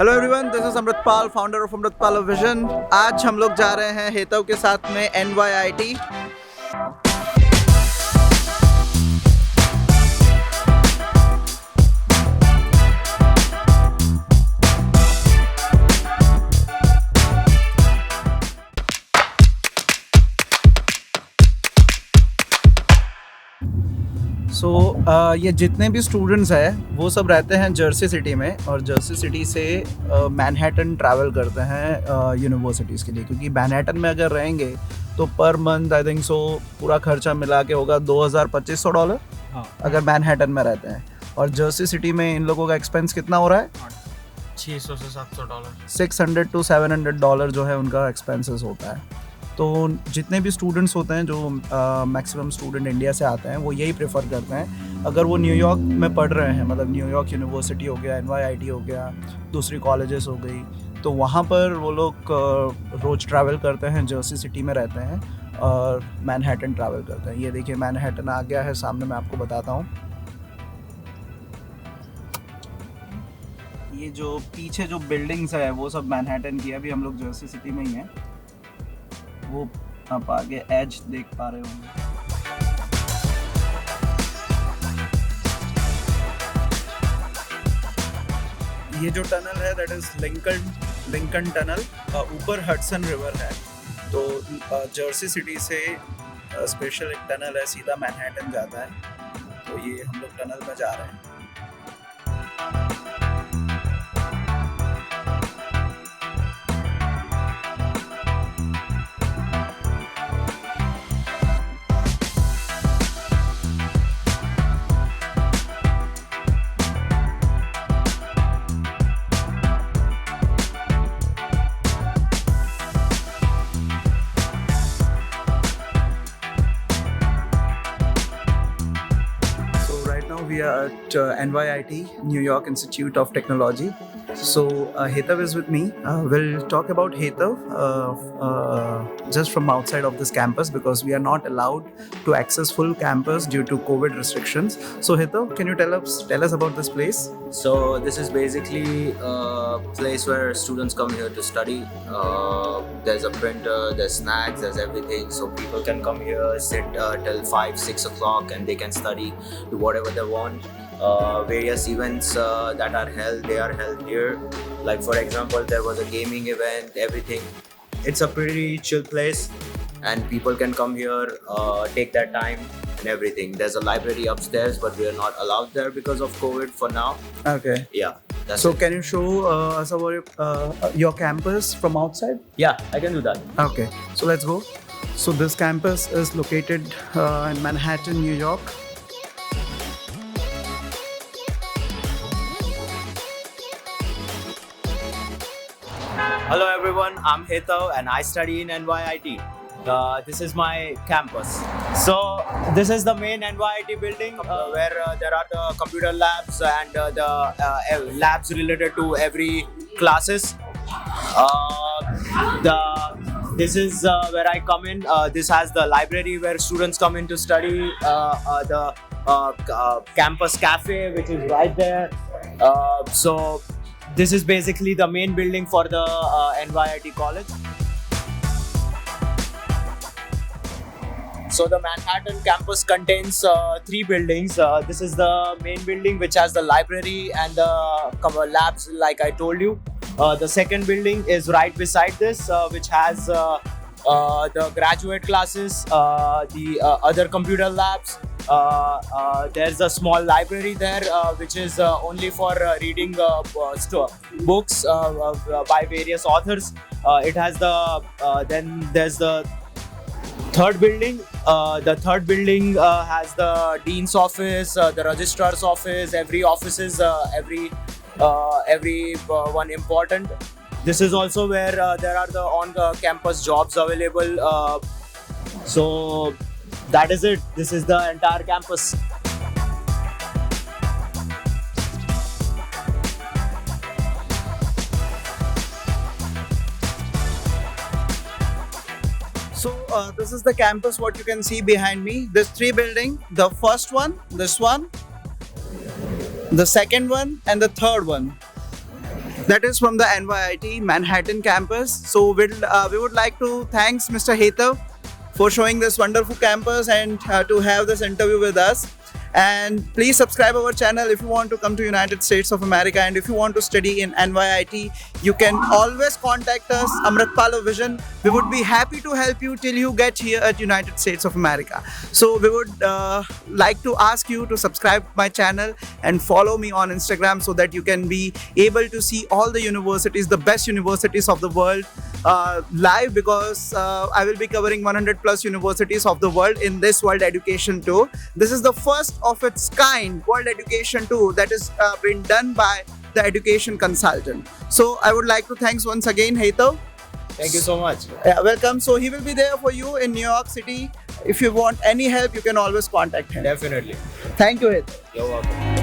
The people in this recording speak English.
Hello everyone, this is Amritpal, founder of Amritpal vision. आज हम लोग जा रहे हैं हेतव के साथ में NYIT। ये जितने भी स्टूडेंट्स हैं वो सब रहते हैं जर्सी सिटी में, और जर्सी सिटी से मैनहट्टन ट्रैवल करते हैं यूनिवर्सिटीज़ के लिए, क्योंकि मैनहट्टन में अगर रहेंगे तो per month I think so पूरा खर्चा मिला के होगा $2,000-$2,500 अगर मैनहट्टन में रहते हैं। और जर्सी सिटी में इन लोगों का एक्सपेंस कितना हो रहा है? $600 से $700। $600 to $700 जो है उनका एक्सपेंसेस होता है। तो जितने भी स्टूडेंट्स होते हैं, जो मैक्सिमम स्टूडेंट इंडिया से आते हैं, वो यही प्रेफर करते हैं। अगर वो न्यूयॉर्क में पढ़ रहे हैं, मतलब न्यूयॉर्क यूनिवर्सिटी हो गया, NYIT हो गया, दूसरी कॉलेजेस हो गई, तो वहाँ पर वो लोग रोज़ ट्रैवल करते हैं, जर्सी सिटी में रहते हैं और मैनहट्टन ट्रैवल करते हैं। ये देखिए मैनहट्टन आ गया है सामने, मैं आपको बताता हूँ। ये जो पीछे जो बिल्डिंग्स है वो सब मैनहट्टन की है। अभी हम लोग जर्सी सिटी में ही हैं। वो आप आगे एज देख पा रहे होंगे। ये जो टनल है दैट इज लिंकन टनल। ऊपर हडसन रिवर है, तो जर्सी सिटी से स्पेशल एक टनल है, सीधा मैनहट्टन जाता है। तो ये हम लोग टनल में जा रहे हैं। We are at NYIT, New York Institute of Technology. So Hetav is with me. We'll talk about Hetav just from outside of this campus, because we are not allowed to access full campus due to COVID restrictions. So Hetav, can you tell us about this place? So this is basically a place where students come here to study. There's a printer, there's snacks, there's everything. So people can come here, sit till 5-6 o'clock, and they can study, do whatever they want. Various events that are held, they are held here. Like for example, there was a gaming event, everything. It's a pretty chill place, and people can come here, take their time and everything. There's a library upstairs, but we are not allowed there because of COVID for now. Okay. Yeah. That's So it. can you show us about your campus from outside? Yeah, I can do that. Okay. So let's go. So this campus is located in Manhattan, New York. Hello everyone, I'm Hetav and I study in NYIT. This is my campus. So this is the main NYIT building where there are the computer labs and the labs related to every classes. This is where I come in. This has the library where students come in to study. The campus cafe, which is right there. So this is basically the main building for the NYIT college. So the Manhattan campus contains 3 buildings. This is the main building, which has the library and the labs, like I told you. The second building is right beside this, which has the graduate classes, the other computer labs. There's a small library there, which is only for reading books by various authors. It has then there's the third building. The third building has the dean's office, the registrar's office. Every office is every one important. This is also where there are the on-campus jobs available. So that is it. This is the entire campus. So this is the campus, what you can see behind me. There's 3 buildings. The first one, this one, the second one, and the third one. That is from the NYIT Manhattan campus. So we would like to thanks Mr. Hetav for showing this wonderful campus and to have this interview with us. And please subscribe our channel if you want to come to United States of America, and if you want to study in NYIT, you can always contact us, Amritpal Vision. We would be happy to help you till you get here at United States of America. So we would like to ask you to subscribe my channel and follow me on Instagram so that you can be able to see all the universities, the best universities of the world live, because I will be covering 100 plus universities of the world in this World Education Tour. This is the first of its kind World Education Tour that is been done by the education consultant. So I would like to thanks once again Hetav. Thank you so much. Yeah, welcome. So he will be there for you in New York City. If you want any help, you can always contact him. Definitely. Thank you, Hetav. You're welcome.